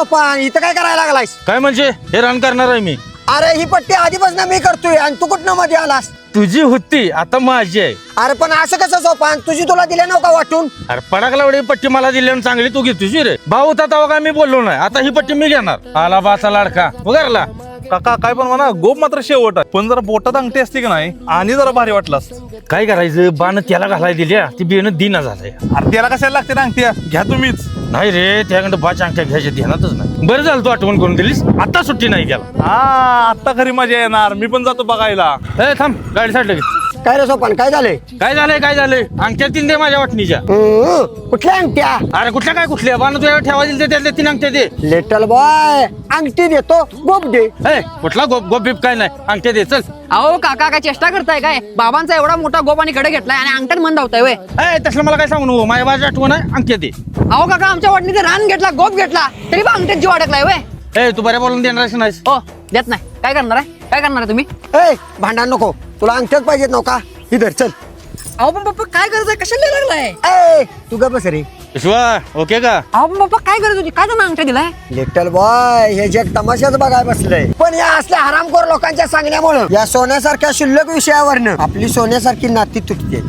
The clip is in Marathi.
सोपान इथं काय करायला लागलायस? काय म्हणजे हे रान करणार आहे मी. अरे ही पट्टी आधीपासून मी करतोय आणि तू कुठनं मध्ये आलास? तुझी होती आता माझी आहे. अरे पण असं कसं सोपान? तुझी तुला दिल्या नव्हता वाटून? अरे पडाकला एवढी पट्टी मला दिली आणि चांगली तू घेतोस रे. भाऊ होता तेव्हा काय मी बोललो नाही. आता ही पट्टी मी घेणार. आला बाचा लाडका उगारला. काका काय पण म्हणा, गोप मात्र शेवट आहे. पण जरा बोटात अंगठी असते की नाही आणि जरा भारी वाटलं असतं. काय करायचं, बाण त्याला घालाय दिल्या ती बेन दिना झालंय. अरे त्याला कशाला लागते ना अंगठी? घ्या तुम्हीच. नाही रे त्याकडे बाच अंगठ्या घ्यायच्या ध्यानातच नाही. बरं झालं तू आठवण करून दिलीस. आता सुट्टी नाही त्याला. हा आता खरी मजा येणार. मी पण जातो बघायला. ए थांब गाडी साईडला घे. काय रे सोपान काय झालंय? काय झालंय अंगठ्या तीन दे माझ्या वाटणीच्या. कुठल्या अंगठ्या? अरे कुठल्या बाण तुझ्या ठेवा दिली त्यातल्या तीन अंगठ्या दे. लिटल बॉय अंगठी देतो गोप दे. ए कुठला गोप गोप बीप काय नाही अंगठ्या दे चल. अहो काका काय चेष्टा करताय काय? बाबांचा एवढा मोठा गोप आणि कडे घेतलाय आणि अंगठ्यात मन धावताय वय. ए तसलं मला काय सांगू नको. माझ्या बाजू आठवण आहे अंगठ्या दे. अहो काका आमच्या वाटणीचे रान घेतला गोप घेतला तरी बा अंगठ्यात जीव अडकलाय वय. ए तू बऱ्या बोलून देणार नाहीस. हो देत नाही. काय करणार आहे तुम्ही? ए भांडण नको. तुला अंगठ्याच पाहिजेत नव्हता? इधर चल. अहो पण पप्पा काय करायचं? कशाला लागलाय? ए तू ग बस रे. विश्वा ओके का? अहो पण पप्पा काय करत होती? काय त्यांना अंगठ्या दिलाय? लिटल बॉय हे जग तमाशाच बघायला बसलंय. पण या असल्या हरामखोर लोकांच्या सांगण्यामुळे या सोन्यासारख्या शुल्लक विषयावरनं आपली सोन्यासारखी नाती तुटते.